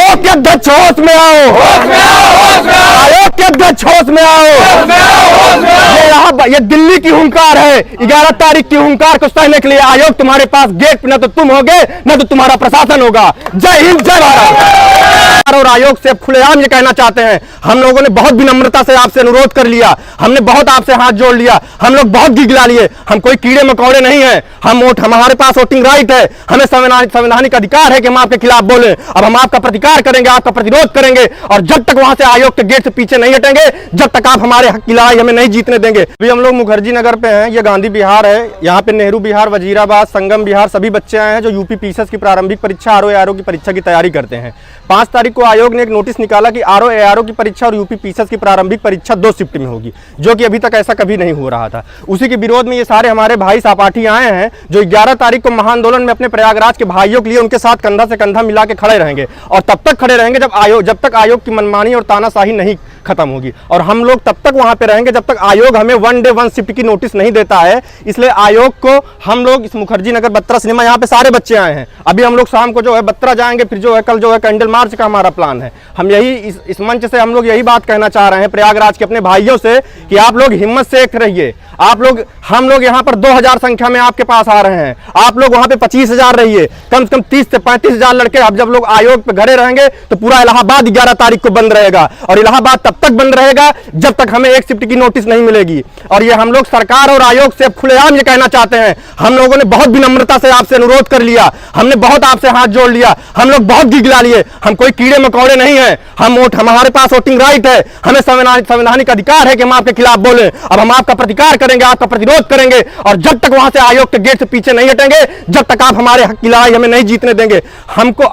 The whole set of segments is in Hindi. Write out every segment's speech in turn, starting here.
आयोग के अध्यक्ष होश में आओ, आयोग के अध्यक्ष होश में आओ। ये दिल्ली की हुंकार है, 11 तारीख की हुंकार को सहने के लिए आयोग तुम्हारे पास गेट पे न तो तुम होगे न तो तुम्हारा प्रशासन होगा। जय हिंद, जय भारत। और आयोग से खुलेआम ये कहना चाहते हैं, हम लोगों ने बहुत विनम्रता से आपसे अनुरोध कर लिया, हमने बहुत आपसे हाथ जोड़ लिया, हम लोग बहुत गिगला लिए, हम कोई कीड़े मकोड़े नहीं हैं, हमारे पास वोटिंग राइट है, हमें संवैधानिक अधिकार है कि हम आपके खिलाफ बोले। अब हम आपका प्रतिकार करेंगे, आपका प्रतिरोध करेंगे, और जब तक वहां से आयोग के गेट से पीछे नहीं हटेंगे, जब तक आप हमारे हक की लड़ाई हमें नहीं जीतने देंगे। अभी हम लोग मुखर्जी नगर पे हैं, ये गांधी बिहार है, यहाँ पे नेहरू बिहार, वजीराबाद, संगम बिहार सभी बच्चे आए हैं जो यूपी पीसीएस की प्रारंभिक परीक्षा आरओ की परीक्षा की तैयारी करते हैं। 5 तारीख को आयोग ने एक नोटिस निकाला कि आरओ की परीक्षा और यूपी पीसीएस की प्रारंभिक परीक्षा 2 शिफ्ट में होगी, जो कि अभी तक ऐसा कभी नहीं हो रहा था। उसी के विरोध में ये सारे हमारे भाई सहपाठी आए हैं जो 11 तारीख को महाआंदोलन में अपने प्रयागराज के भाइयों के लिए उनके साथ कंधा से कंधा मिला के खड़े रहेंगे, और तब तक खड़े रहेंगे जब तक आयोग की मनमानी और तानाशाही नहीं खत्म होगी, और हम लोग तब तक वहां पे रहेंगे जब तक आयोग हमें 1 डे 1 शिफ्ट की नोटिस नहीं देता है। इसलिए आयोग को हम लोग इस मुखर्जी नगर बत्रा सिनेमा, यहाँ पे सारे बच्चे आए हैं, अभी हम लोग शाम को जो है बत्रा जाएंगे, फिर जो है कल जो है कैंडल मार्च का हमारा प्लान है। हम यही इस मंच से हम लोग यही बात कहना चाह रहे हैं प्रयागराज के अपने भाइयों से कि आप लोग हिम्मत से एक रहिए। हम लोग यहाँ पर 2000 संख्या में आपके पास आ रहे हैं, आप लोग वहां पे 25,000 रहिए, कम से कम 30 से 35,000 लड़के। अब जब लोग आयोग पे घरे रहेंगे तो पूरा इलाहाबाद 11 तारीख को बंद रहेगा, और इलाहाबाद तब तक बंद रहेगा जब तक हमें 1 शिफ्ट की नोटिस नहीं मिलेगी। और ये हम लोग सरकार और आयोग से खुलेआम ये कहना चाहते हैं, हम लोगों ने बहुत विनम्रता से आपसे अनुरोध कर लिया, हमने बहुत आपसे हाथ जोड़ लिया, हम लोग बहुत गिगला लिए, हम कोई कीड़े मकोड़े नहीं हैं, हमारे पास वोटिंग राइट है, हमें संवैधानिक अधिकार है कि हम आपके खिलाफ बोले। अब हम आपका प्रतिकार करेंगे, आपका प्रतिरोध करेंगे, और जब तक वहां से आयोग के गेट से पीछे नहीं हटेंगे, जब तक आप हमारे हक की लड़ाई हमें नहीं जीतने देंगे। हमको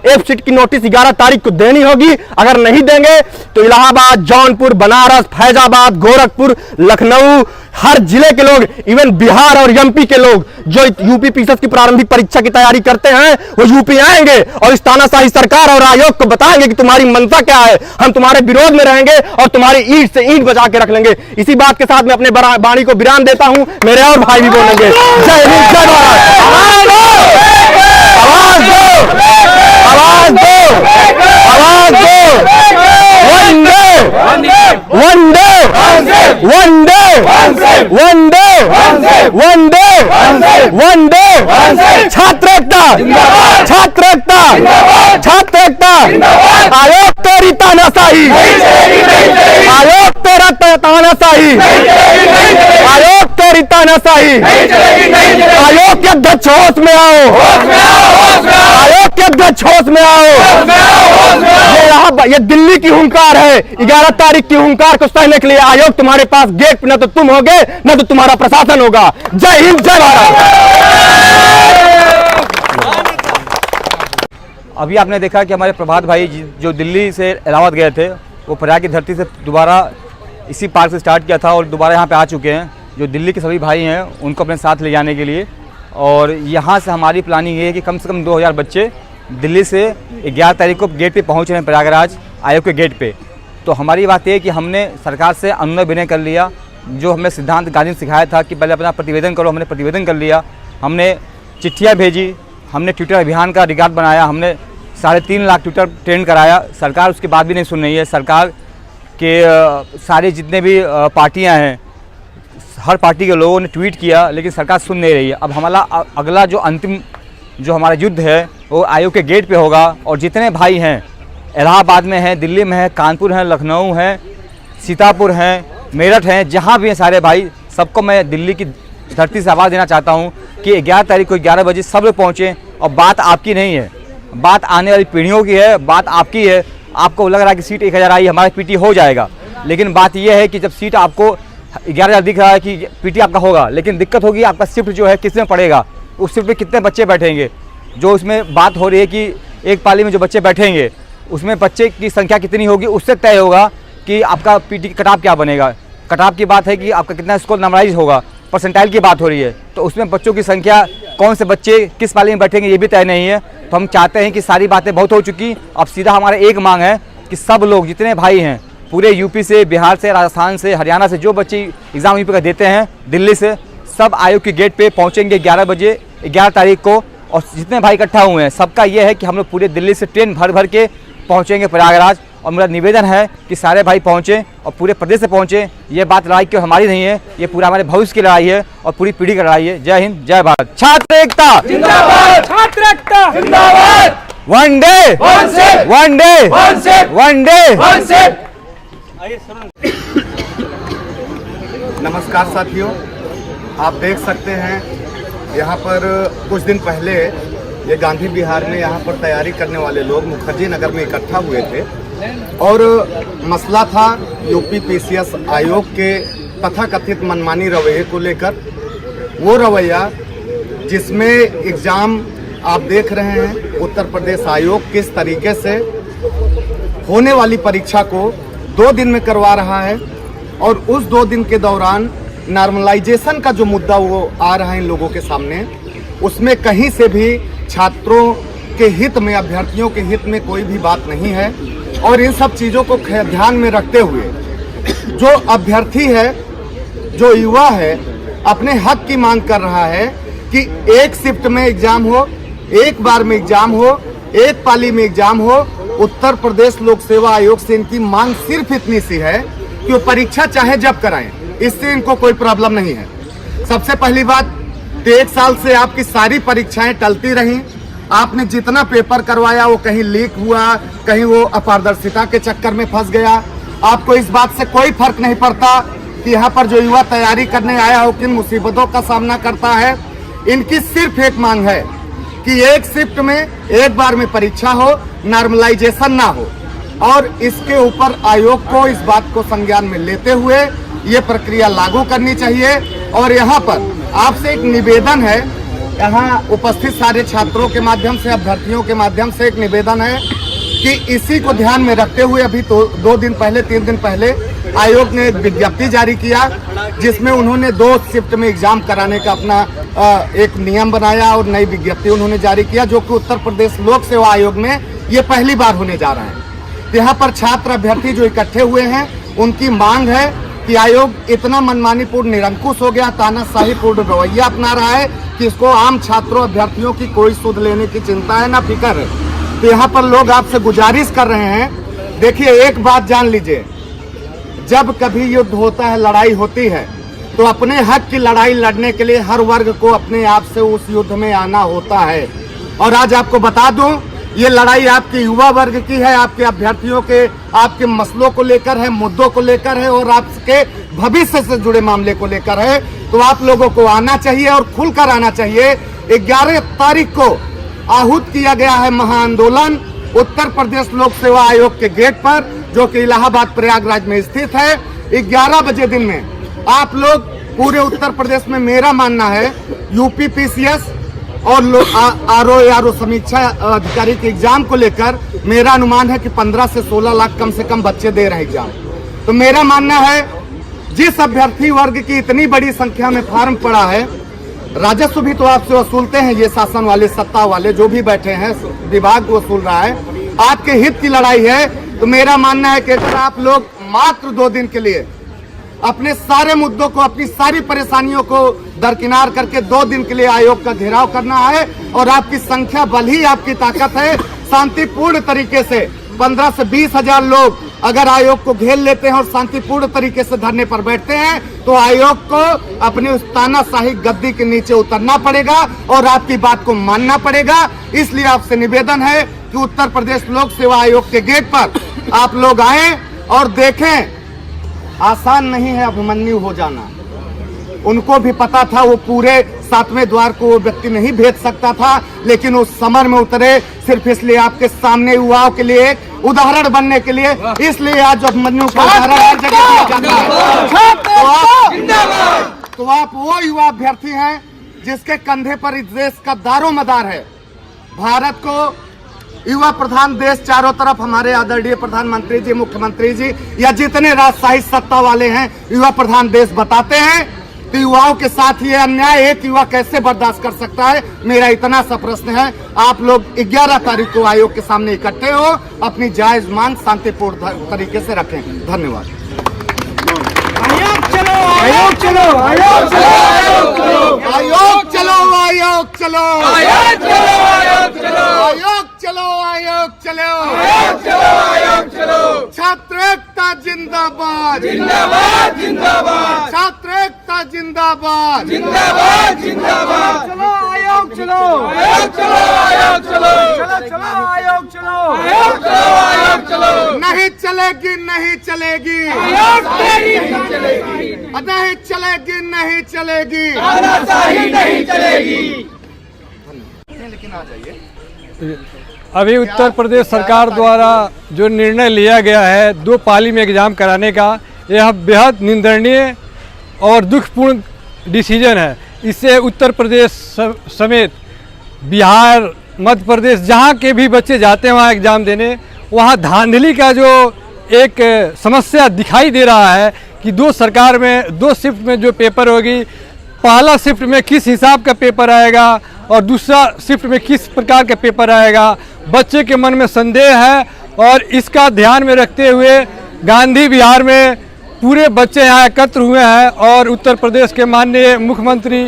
1 शिफ्ट की नोटिस 11 तारीख को देनी होगी। अगर नहीं देंगे तो इलाहाबाद, जौनपुर, बनारस, फैजाबाद, गोरखपुर, लखनऊ, हर जिले के लोग, इवन बिहार और एमपी के लोग जो यूपी पीसीएस की प्रारंभिक परीक्षा की तैयारी करते हैं, वो यूपी आएंगे और इस तानाशाही सरकार और आयोग को बताएंगे कि तुम्हारी मंशा क्या है। हम तुम्हारे विरोध में रहेंगे और तुम्हारी ईंट से ईंट बचा के रख लेंगे। इसी बात के साथ मैं अपने वाणी को विराम देता हूं, मेरे और भाई भी बोलेंगे। जय हिंद, जय भारत। आवाज दो, आवाज दो, आवाज दो, आवाज दो। वंदे वंदे वंदे वंदे वंदे वंदे। छात्र एकता, छात्र एकता, छात्र एकता। आयोग तेरी तानाशाही, आयोग तेरा तानाशाही, आयोग तेरी तानाशाही। आयोग के अध्यक्ष होश में आओ, आयोग के अध्यक्ष होश में आओ। ये दिल्ली की हुंकार है, 11 तारीख की हुंकार को सहने के लिए आयोग तुम्हारे पास गेट पे न तो तुम होगे न तो तुम्हारा प्रशासन होगा। जय हिंद, जय भारत। अभी आपने देखा कि हमारे प्रभात भाई जो दिल्ली से इलाहाबाद गए थे, वो प्रयाग की धरती से दोबारा इसी पार्क से स्टार्ट किया था और दोबारा यहाँ पे आ चुके हैं। जो दिल्ली के सभी भाई हैं उनको अपने साथ ले जाने के लिए, और यहाँ से हमारी प्लानिंग ये है कि कम से कम 2000 बच्चे दिल्ली से 11 तारीख को गेट पे पहुँच रहे हैं, प्रयागराज आयोग के गेट पे। तो हमारी बात यह है कि हमने सरकार से अनुनय विनय कर लिया, जो हमें सिद्धांत गांधी ने सिखाया था कि पहले अपना प्रतिवेदन करो, हमने प्रतिवेदन कर लिया, हमने चिट्ठियाँ भेजी, हमने ट्विटर अभियान का रिकॉर्ड बनाया, हमने 3.5 लाख ट्विटर ट्रेंड कराया। सरकार उसके बाद भी नहीं सुन रही है। सरकार के सारे जितने भी पार्टियां हैं, हर पार्टी के लोगों ने ट्वीट किया, लेकिन सरकार सुन नहीं रही है। अब हमारा अगला जो अंतिम जो हमारा युद्ध है वो आयोग के गेट पे होगा, और जितने भाई हैं इलाहाबाद में हैं, दिल्ली में हैं, कानपुर हैं, लखनऊ हैं, सीतापुर हैं, मेरठ हैं, जहाँ भी हैं सारे भाई, सबको मैं दिल्ली की धरती से आवाज़ देना चाहता हूँ कि 11 तारीख को 11 बजे सब लोग पहुँचें। और बात आपकी नहीं है, बात आने वाली पीढ़ियों की है, बात आपकी है। आपको लग रहा है कि सीट 1000 आई, हमारा पीटी हो जाएगा, लेकिन बात यह है कि जब सीट आपको 11,000 दिख रहा है कि पीटी आपका होगा, लेकिन दिक्कत होगी आपका शिफ्ट जो है किस में पड़ेगा, उस शिफ्ट में कितने बच्चे बैठेंगे। जो उसमें बात हो रही है कि एक पाली में जो बच्चे बैठेंगे उसमें बच्चे की संख्या कितनी होगी, उससे तय होगा कि आपका पीटी कट-ऑफ क्या बनेगा। कट-ऑफ की बात है कि आपका कितना स्कोर नंबराइज होगा, परसेंटाइल की बात हो रही है, तो उसमें बच्चों की संख्या, कौन से बच्चे किस पाली में बैठेंगे ये भी तय नहीं है। तो हम चाहते हैं कि सारी बातें बहुत हो चुकी, अब सीधा हमारा एक मांग है कि सब लोग जितने भाई हैं पूरे यूपी से, बिहार से, राजस्थान से, हरियाणा से, जो बच्चे एग्ज़ाम यूपी का देते हैं दिल्ली से, सब आयोग के गेट पे पहुंचेंगे 11 बजे 11 तारीख को। और जितने भाई इकट्ठा हुए हैं सबका ये है कि हम लोग पूरे दिल्ली से ट्रेन भर भर के पहुँचेंगे प्रयागराज। और मेरा निवेदन है कि सारे भाई पहुँचें और पूरे प्रदेश से पहुँचें। ये बात लड़ाई क्यों हमारी नहीं है, ये पूरा हमारे भविष्य की लड़ाई है और पूरी पीढ़ी की लड़ाई है। जय हिंद, जय भारत। छात्र एकता जिंदाबाद, छात्र एकता जिंदाबाद। One day one day one day. नमस्कार साथियों, आप देख सकते हैं यहाँ पर कुछ दिन पहले ये गांधी विहार में यहाँ पर तैयारी करने वाले लोग मुखर्जी नगर में इकट्ठा हुए थे और मसला था यूपी पीसीएस आयोग के तथाकथित मनमानी रवैये को लेकर। वो रवैया जिसमें एग्ज़ाम आप देख रहे हैं उत्तर प्रदेश आयोग किस तरीके से होने वाली परीक्षा को 2 दिन में करवा रहा है और उस 2 दिन के दौरान नॉर्मलाइजेशन का जो मुद्दा वो आ रहा है इन लोगों के सामने, उसमें कहीं से भी छात्रों के हित में, अभ्यर्थियों के हित में कोई भी बात नहीं है। और इन सब चीज़ों को ध्यान में रखते हुए जो अभ्यर्थी है, जो युवा है, अपने हक की मांग कर रहा है कि एक शिफ्ट में एग्जाम हो, एक बार में एग्जाम हो, एक पाली में एग्जाम हो। उत्तर प्रदेश लोक सेवा आयोग से इनकी मांग सिर्फ इतनी सी है कि वो परीक्षा चाहे जब कराएं, इससे इनको कोई प्रॉब्लम नहीं है। सबसे पहली बात, 1 साल से आपकी सारी परीक्षाएं टलती रहीं। आपने जितना पेपर करवाया वो कहीं लीक हुआ, कहीं वो अपारदर्शिता के चक्कर में फंस गया। आपको इस बात से कोई फर्क नहीं पड़ता कि यहाँ पर जो युवा तैयारी करने आया हो किन मुसीबतों का सामना करता है। इनकी सिर्फ एक मांग है कि एक शिफ्ट में एक बार में परीक्षा हो, नॉर्मलाइजेशन ना हो। और इसके ऊपर आयोग को इस बात को संज्ञान में लेते हुए ये प्रक्रिया लागू करनी चाहिए। और यहाँ पर आपसे एक निवेदन है, यहाँ उपस्थित सारे छात्रों के माध्यम से, अभ्यर्थियों के माध्यम से एक निवेदन है कि इसी को ध्यान में रखते हुए अभी तो 2 दिन पहले, 3 दिन पहले आयोग ने एक विज्ञप्ति जारी किया जिसमें उन्होंने 2 शिफ्ट में एग्जाम कराने का अपना एक नियम बनाया और नई विज्ञप्ति उन्होंने जारी किया, जो कि उत्तर प्रदेश लोक सेवा आयोग में ये पहली बार होने जा रहा है। यहाँ पर छात्र अभ्यर्थी जो इकट्ठे हुए हैं उनकी मांग है कि आयोग इतना मनमानीपूर्ण, निरंकुश हो गया, तानाशाहीपूर्ण रवैया अपना रहा है कि इसको आम छात्रों, अभ्यर्थियों की कोई सुध लेने की चिंता है ना फिक्र है। तो यहाँ पर लोग आपसे गुजारिश कर रहे हैं, देखिए एक बात जान लीजिए, जब कभी युद्ध होता है, लड़ाई होती है, तो अपने हक की लड़ाई लड़ने के लिए हर वर्ग को अपने आप से उस युद्ध में आना होता है। और आज आपको बता दूं, ये लड़ाई आपके युवा वर्ग की है, आपके अभ्यर्थियों के, आपके मसलों को लेकर है, मुद्दों को लेकर है और आपके भविष्य से जुड़े मामले को लेकर है। तो आप लोगों को आना चाहिए और खुलकर आना चाहिए। 11 तारीख को आहूत किया गया है महाआंदोलन उत्तर प्रदेश लोक सेवा आयोग के गेट पर, जो कि इलाहाबाद प्रयागराज में स्थित है। 11 बजे दिन में आप लोग पूरे उत्तर प्रदेश में, मेरा मानना है यूपी पीसीएस और आरओ समीक्षा अधिकारी के एग्जाम को लेकर मेरा अनुमान है कि 15 से 16 लाख कम से कम बच्चे दे रहे हैं एग्जाम। तो मेरा मानना है जिस अभ्यर्थी वर्ग की इतनी बड़ी संख्या में फॉर्म पड़ा है, राजस्व भी तो आपसे वसूलते हैं, ये शासन वाले, सत्ता वाले जो भी बैठे हैं, विभाग वसूल रहा है, आपके हित की लड़ाई है। तो मेरा मानना है कि अगर आप लोग मात्र 2 दिन के लिए अपने सारे मुद्दों को, अपनी सारी परेशानियों को दरकिनार करके 2 दिन के लिए आयोग का घेराव करना है और आपकी संख्या बल ही आपकी ताकत है, शांतिपूर्ण तरीके से 15 से 20 हजार लोग अगर आयोग को घेर लेते हैं और शांतिपूर्ण तरीके से धरने पर बैठते हैं, तो आयोग को अपनी उस तानाशाही गद्दी के नीचे उतरना पड़ेगा और आपकी बात को मानना पड़ेगा। इसलिए आपसे निवेदन है कि उत्तर प्रदेश लोक सेवा आयोग के गेट पर आप लोग आए और देखें। आसान नहीं है अभिमन्यु हो जाना, उनको भी पता था वो पूरे 7वें द्वार को वो व्यक्ति नहीं भेज सकता था, लेकिन उस समर में उतरे सिर्फ इसलिए आपके सामने युवाओं के लिए एक उदाहरण बनने के लिए। इसलिए आज अभिमन्यु का उदाहरण हर जगह दिया जाता है। तो आप वो युवा अभ्यर्थी हैं जिसके कंधे पर इस देश का दारोमदार है। भारत को युवा प्रधान देश चारों तरफ हमारे आदरणीय प्रधानमंत्री जी, मुख्यमंत्री जी या जितने राजशाही सत्ता वाले हैं युवा प्रधान देश बताते हैं, तो युवाओं के साथ ये अन्याय एक युवा कैसे बर्दाश्त कर सकता है? मेरा इतना सा प्रश्न है। आप लोग 11 तारीख को आयोग के सामने इकट्ठे हो, अपनी जायज मांग शांतिपूर्ण तरीके से रखें। धन्यवाद। आयोग चलो आयोग चलो आयोग चलो आयोग चलो आयोग चलो आयोग चलो आयोग चलो आयोग चलो आयोग चलो आयोग चलो छात्र एकता जिंदाबाद जिंदाबाद जिंदाबाद छात्र एकता जिंदाबाद जिंदाबाद जिंदाबाद चलो आयोग चलो आयोग चलो आयोग चलो चलो चलो आयोग चलो आयोग चलो आयोग चलो नहीं चलेगी नहीं चलेगी आयोग तेरी नहीं चलेगी नहीं चलेगी नहीं चलेगी तानाशाही नहीं चलेगी। लेकिन आ जाइए। अभी उत्तर प्रदेश सरकार द्वारा जो निर्णय लिया गया है 2 पाली में एग्ज़ाम कराने का, यह बेहद निंदनीय और दुखपूर्ण डिसीजन है। इससे उत्तर प्रदेश समेत बिहार, मध्य प्रदेश, जहाँ के भी बच्चे जाते हैं वहाँ एग्ज़ाम देने, वहाँ धांधली का जो एक समस्या दिखाई दे रहा है कि 2 सरकार में 2 शिफ्ट में जो पेपर होगी, पहला शिफ्ट में किस हिसाब का पेपर आएगा और दूसरा शिफ्ट में किस प्रकार का पेपर आएगा, बच्चे के मन में संदेह है। और इसका ध्यान में रखते हुए गांधी विहार में पूरे बच्चे यहाँ एकत्र हुए हैं और उत्तर प्रदेश के माननीय मुख्यमंत्री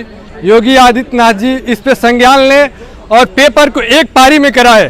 योगी आदित्यनाथ जी इस पे संज्ञान लें और पेपर को एक पारी में कराए।